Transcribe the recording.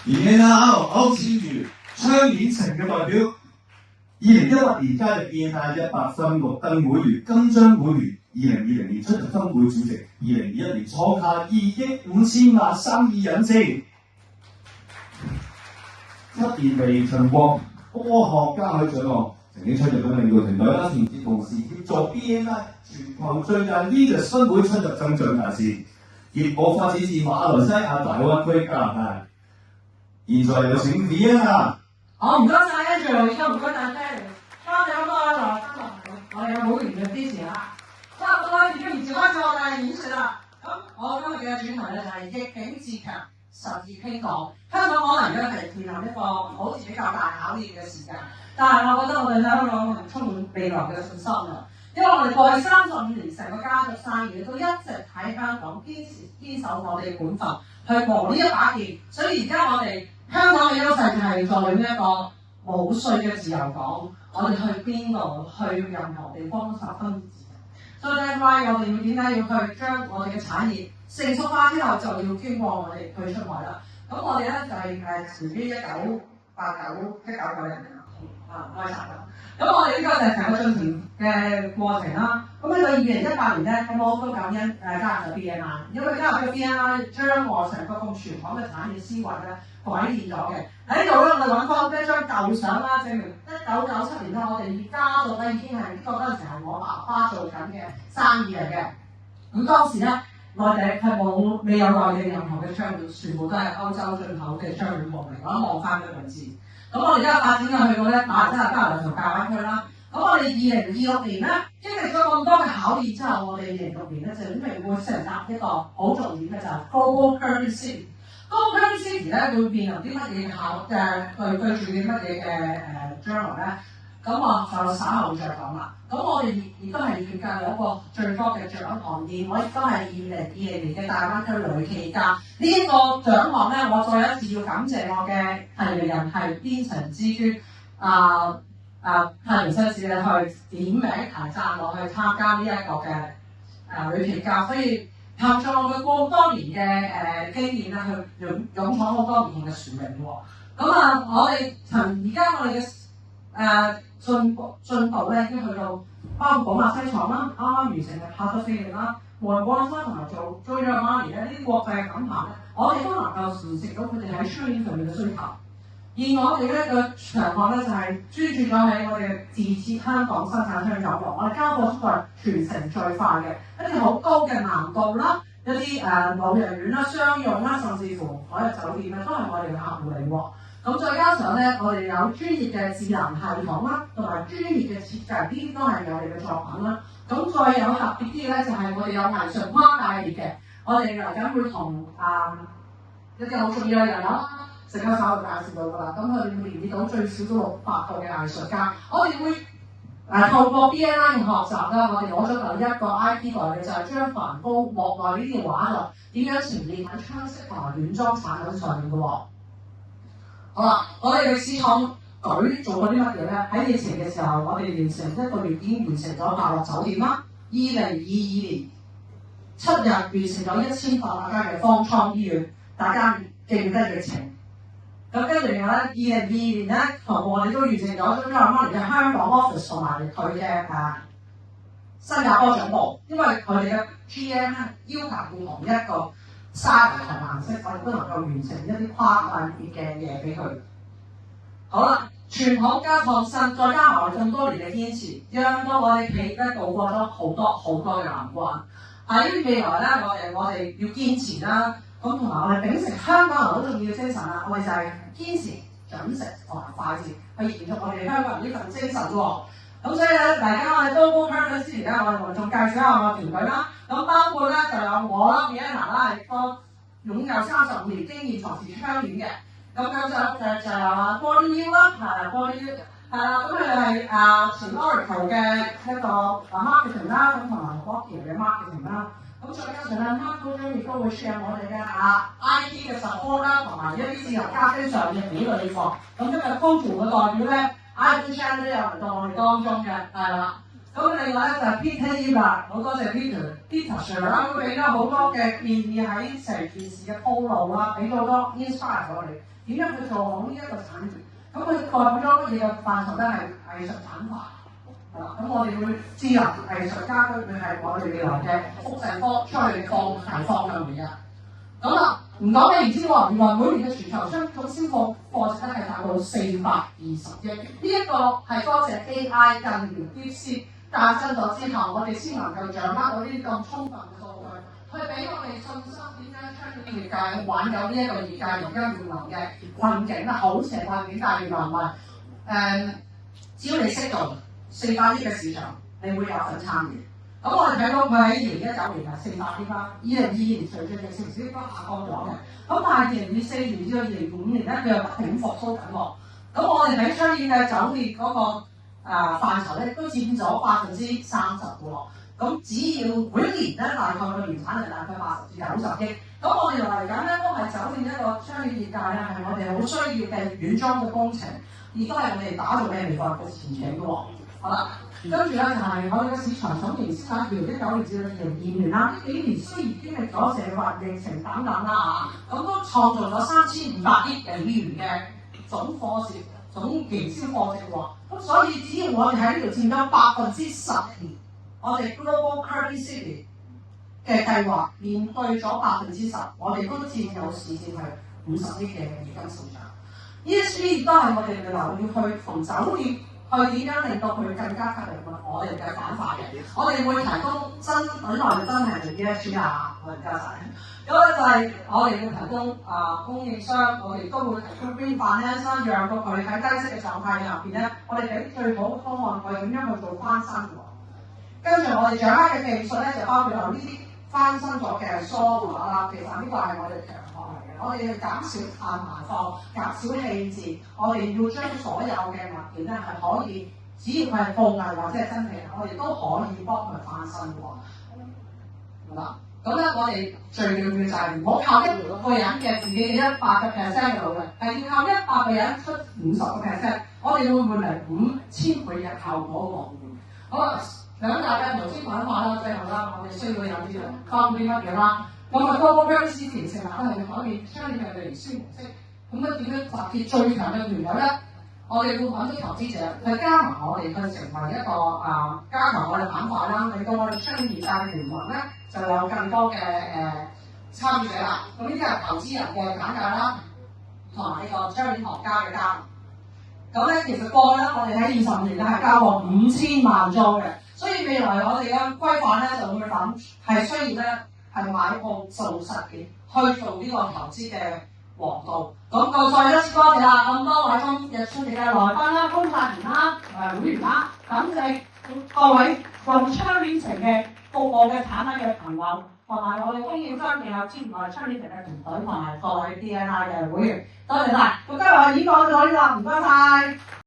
而家歐志如倡議城嘅代表，2018年加入 BNI 100分綠燈會員，金章會員，2020年出任分會主席，2021年創下2億5千萬生意引證。7年嚟秦國科學家去獎項，曾經出任咗領導團隊啦，同時協助 BNI 全球最大 Leaders 分會出入增長大使，結果發展至馬來西亞大灣區加拿大。現在有請 Vienna。好，唔該晒 Andrew， 亦都唔該晒 Terry， 多謝咁多位來賓我哋嘅會員嘅支持啦。差唔多啦，已經唔接開咗我哋演説啦。咁我今日嘅主題咧就係逆境自強，實業興港。香港可能咧係面臨一個好似比較大考驗嘅時間，但係我覺得我哋香港係充滿未來嘅信心啊！因為我哋過去35年成個家族生意都一直喺香港堅守我哋嘅本分，去磨呢一把劍。所以而家我哋香港嘅優勢就係在於一個冇稅嘅自由港，我哋去邊度去任何地方都十分自由。所以咧，我哋要點解要去將我哋嘅產業成熟化之後，就要經過我哋去出海啦。咁我哋咧就係前於1989、1990年開產啦。咁我哋呢個就係成個進程嘅過程啦。咁呢個2018年咧，咁我好感恩加入咗 BNI， 因為加入咗 BNI 將我成個咁傳統嘅產業思維咧改變咗嘅。喺呢度咧，我哋揾翻一張舊相啦，證明1997年咧，我哋家族咧已經係呢個嗰陣時係我爸爸做緊嘅生意嚟嘅。咁當時咧，內地係未有內地任何嘅商業，全部都係歐洲進口嘅商業貨嚟。我望翻嘅位置。咁我哋而家發展嘅去到咧馬來西亞加拿大同大灣區啦。咁我哋2026年咧經歷咗咁多嘅考驗之後，我哋2026年咧就準備會成立一個好重點嘅就係 Global Currency City。Global Currency City 咧會面臨啲乜嘢對住啲乜嘢嘅將來咧？咁我就稍後再講啦。咁我哋亦都係業界有一個最多嘅獎項，而我亦都係2020年嘅大灣區女企家。呢一個獎項咧，我再一次要感謝我嘅提名人係邊城之珠太平紳士咧去點名提贊我去參加呢一個嘅女企家，所以憑著我嘅咁多年嘅經驗咧，去勇闖好多唔同嘅使命喎。咁我哋而家我哋嘅進步咧已經去到包括寶馬西廠啦，啱啱完成嘅帕特飛力啦，外國啦同埋做 Giorgio Armani 咧呢啲國際嘅品牌咧，我哋都能夠符合到佢哋喺商業上面嘅需求。而我哋咧嘅長項咧就係專注咗喺我哋自設香港生產商有落，我哋交貨速度係全城最快嘅，一啲好高嘅難度啦，一啲老人院啦、商用啦，甚至乎海逸酒店咧都係我哋嘅客戶嚟喎。咁再加上咧，我哋有專業嘅智能系統啦，同埋專業嘅設計，呢啲都係我哋嘅作品啦。咁再有特別啲咧，就係我哋有藝術跨界別嘅，我哋嚟緊會同一啲好重要嘅人啦，陣間稍後介紹到㗎啦。咁佢哋會連結到最少都600個嘅藝術家，我哋會透過 BNI 嘅學習啦，我哋攞咗第一個 IP 代理，就係將梵高幕內呢啲畫作點樣呈現喺trang飾同埋軟裝產品上面嘅喎。好啦，我哋嘅試創隊做過啲乜嘢咧？喺疫情嘅時候，我哋完成1個月已經完成咗8樂酒店啦。2022年7日完成咗1800間嘅方艙醫院，大家記唔記得疫情？咁跟住咧，2022年咧，同步我哋都完成咗Giorgio Armani嘅香港 office 同埋佢嘅新加坡總部，因為佢哋嘅 GM 咧要求要同一個沙同顏色，我哋都能夠完成一啲跨界別嘅嘢俾佢。好啦，傳統加創新，再加埋咁多年嘅堅持，讓到我哋企咧渡過咗好多嘅難關。喺未來咧，我哋要堅持啦，咁同埋我哋秉承香港人好重要嘅精神啦，我哋就係堅持準時同埋快捷，去延續我哋香港人呢份精神喎。咁所以咧，大家我哋都香港之前咧，我哋仲介紹下我嘅團隊啦。咁包括咧就有我啦 Vienna 啦，係個擁有35年經驗從事窗簾嘅。咁就有Body U 啦，Body U 係啦，咁佢哋係前 Oracle 嘅一個marketing 啦，咁同埋 Body 嘅 marketing 啦。咁再加上咧 Marco 亦都會 share 我哋嘅IT 嘅 support 啦，同埋一啲自由家居上嘅比類貨。咁今日 Coco 嘅代表咧 ，IT Channel 都有嚟到我哋當中嘅，係啦。咁另外咧就係 Peter 啦，好多謝 Peter Sir 啦，佢俾咗好多嘅建議喺成件事嘅鋪路啦，俾咗好多 inspire 我哋點樣去做好呢一個產業。咁佢代表咗乜嘢嘅範疇咧？係藝術產化。咁我哋會知啦，藝術家佢係我哋未來嘅複製科出去大方向嚟嘅。咁啦，唔講你唔知喎，原來每年嘅全球商總銷貨值咧係達到420億。呢一個係多謝 AI 近年 DeepSeek 誕生咗之後，我哋先能夠掌握到呢啲咁充分嘅數據，去俾我哋信心點樣將業界挽救呢一個業界而家面臨嘅困境啦，好似係困境，但係原來唔係只要你識做400億嘅市場，你會有份參與。咁我哋睇到佢喺2019年係400億啦，2022年隨住疫情先都下降咗嘅。咁但係2024年至到2025年咧，佢又不停復甦緊喎。咁我哋喺出年嘅酒店嗰個範疇咧，都佔咗30%嘅喎。咁只要每年咧，大概個年產量大概80至90億。咁我哋嚟緊咧，都係酒店一個商業業界咧，係我哋好需要嘅軟裝嘅工程，亦都係我哋打造嘅未來嘅前景嘅喎。好啦，跟住咧就係我哋嘅市場總營收喺2019年至到2022年啦，呢幾年雖然經歷咗社會疫情等等啦嚇，咁都創造咗3500億美元嘅總貨值、總營銷貨值喎。咁所以只要我哋喺呢度佔咗10%，我哋 Global Curvy City 嘅計劃面對咗10%，我哋都佔有市佔係50億嘅現金市場。ESG 亦都係我哋未來要去同酒店去點樣令到佢更加吸引我哋嘅板塊嘅。我哋會提供本來真係做 ESG 啊，我哋加晒。咁咧就係我哋要提供供應商，我哋都會提供 green finance 啦，讓到佢喺低息嘅狀態入邊咧，我哋俾最好嘅方案，我哋點樣去做翻新喎。跟住我哋掌握嘅技術咧，就包括有呢啲翻新咗嘅梳化啦，其實呢個係我哋強項嚟嘅。我哋要減少碳排放，減少棄置，我哋要將所有嘅物件咧係可以，只要佢係布藝或者係真皮，我哋都可以幫佢翻新喎。好啦，咁咧我哋最重要就係唔好靠一個人嘅自己嘅100%嘅努力，係要靠100個人出50%，我哋會換嚟5000倍嘅效果喎。好啦。兩大嘅頭先講話啦，最後啦，我哋需要有啲嘅包括啲乜嘢啦。咁啊，多個 Curvy City 成立都係要改變商業嘅營銷模式。咁啊，點樣集結最強嘅團隊咧？我哋會揾啲投資者去加埋我哋去成為一個加強我哋板塊啦，令到我哋商業界嘅聯盟咧就有更多嘅參與者啦。咁呢啲係投資人嘅簡介啦，同埋呢個商業行家嘅加盟。咁咧，其實過去咧，我哋喺25年咧係交過5000萬租嘅。所以未來我哋嘅規範咧就會諗係需要咧係買鋪做實件去做呢個投資嘅黃道。咁再一次多謝啦，咁多位今日出席嘅來賓啦、觀察員啦、會員啦，感謝各位用昌年城嘅服務嘅產品嘅朋友，同埋我哋供應商亦有支持我哋昌年城嘅團隊同埋各位 DNI 嘅會員，多謝晒。咁今日我演講到呢度，唔該晒。